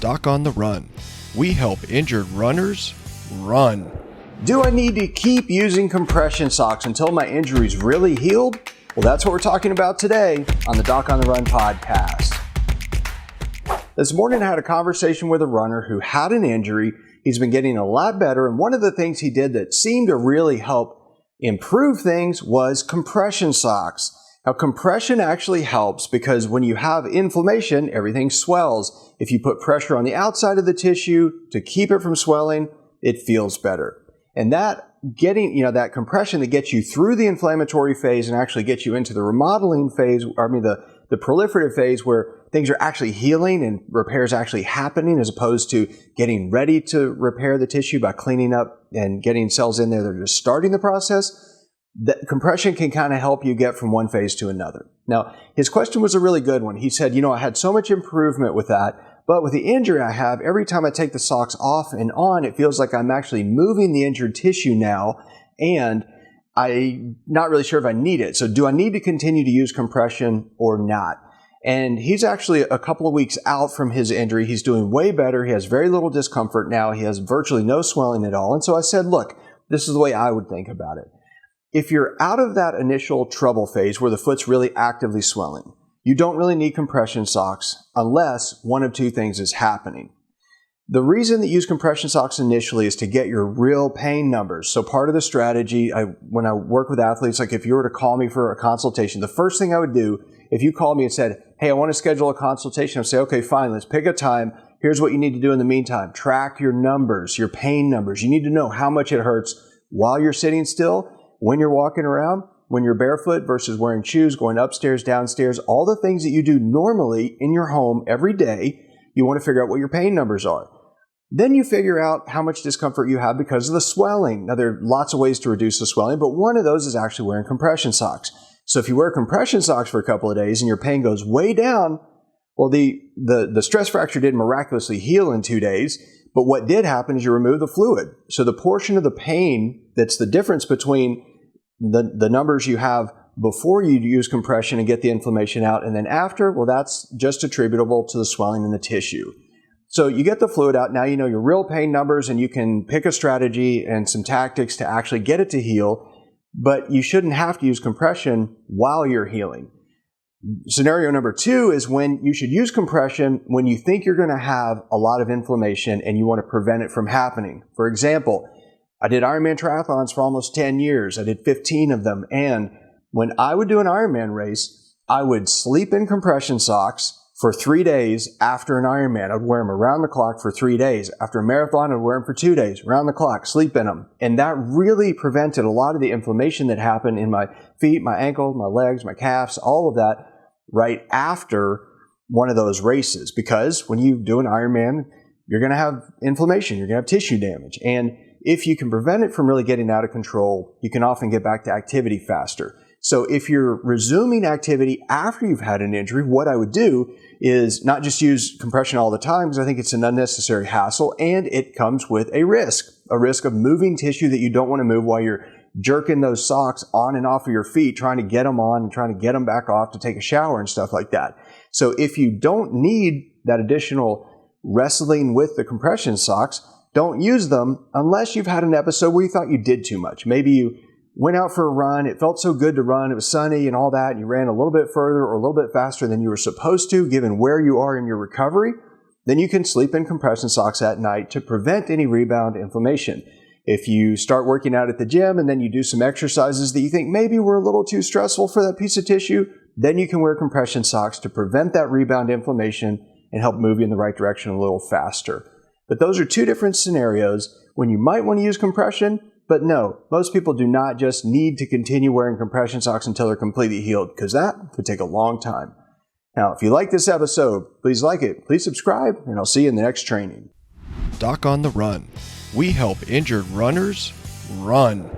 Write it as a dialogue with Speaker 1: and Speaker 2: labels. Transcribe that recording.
Speaker 1: Doc on the Run. We help injured runners run.
Speaker 2: Do I need to keep using compression socks until my injury's really healed? Well, that's what we're talking about today on the Doc on the Run podcast. This morning I had a conversation with a runner who had an injury. He's been getting a lot better, and one of the things he did that seemed to really help improve things was compression socks. Now, compression actually helps because when you have inflammation, everything swells. If you put pressure on the outside of the tissue to keep it from swelling, it feels better. And that that compression that gets you through the inflammatory phase and actually gets you into the remodeling phase, the proliferative phase where things are actually healing and repairs actually happening as opposed to getting ready to repair the tissue by cleaning up and getting cells in there that are just starting the process. That compression can kind of help you get from one phase to another. Now, his question was a really good one. He said, I had so much improvement with that, but with the injury I have, every time I take the socks off and on, it feels like I'm actually moving the injured tissue now, and I'm not really sure if I need it. So do I need to continue to use compression or not? And he's actually a couple of weeks out from his injury. He's doing way better. He has very little discomfort now. He has virtually no swelling at all. And so I said, look, this is the way I would think about it. If you're out of that initial trouble phase where the foot's really actively swelling, you don't really need compression socks unless one of two things is happening. The reason that you use compression socks initially is to get your real pain numbers. So part of the strategy, when I work with athletes, like if you were to call me for a consultation, the first thing I would do, if you called me and said, hey, I want to schedule a consultation, I'd say, okay, fine, let's pick a time. Here's what you need to do in the meantime. Track your numbers, your pain numbers. You need to know how much it hurts while you're sitting still, when you're walking around, when you're barefoot versus wearing shoes, going upstairs, downstairs, all the things that you do normally in your home every day, you want to figure out what your pain numbers are. Then you figure out how much discomfort you have because of the swelling. Now, there are lots of ways to reduce the swelling, but one of those is actually wearing compression socks. So if you wear compression socks for a couple of days and your pain goes way down, well, the stress fracture didn't miraculously heal in 2 days, but what did happen is you remove the fluid. So the portion of the pain that's the difference between the numbers you have before you use compression and get the inflammation out, and then after, well, that's just attributable to the swelling in the tissue. So you get the fluid out, now you know your real pain numbers, and you can pick a strategy and some tactics to actually get it to heal, but you shouldn't have to use compression while you're healing. Scenario number 2 is when you should use compression when you think you're going to have a lot of inflammation and you want to prevent it from happening. For example, I did Ironman triathlons for almost 10 years. I did 15 of them. And when I would do an Ironman race, I would sleep in compression socks for 3 days after an Ironman. I'd wear them around the clock for 3 days. After a marathon, I'd wear them for 2 days, around the clock, sleep in them. And that really prevented a lot of the inflammation that happened in my feet, my ankles, my legs, my calves, all of that right after one of those races. Because when you do an Ironman, you're going to have inflammation, you're going to have tissue damage. And if you can prevent it from really getting out of control, you can often get back to activity faster. So if you're resuming activity after you've had an injury, what I would do is not just use compression all the time, because I think it's an unnecessary hassle, and it comes with a risk of moving tissue that you don't want to move while you're jerking those socks on and off of your feet, trying to get them on and trying to get them back off to take a shower and stuff like that. So if you don't need that additional wrestling with the compression socks, don't use them unless you've had an episode where you thought you did too much. Maybe you went out for a run, it felt so good to run, it was sunny and all that, and you ran a little bit further or a little bit faster than you were supposed to, given where you are in your recovery. Then you can sleep in compression socks at night to prevent any rebound inflammation. If you start working out at the gym and then you do some exercises that you think maybe were a little too stressful for that piece of tissue, then you can wear compression socks to prevent that rebound inflammation and help move you in the right direction a little faster. But those are two different scenarios when you might want to use compression, but no, most people do not just need to continue wearing compression socks until they're completely healed, because that could take a long time. Now, if you like this episode, please like it, please subscribe, and I'll see you in the next training.
Speaker 1: Doc on the Run. We help injured runners run.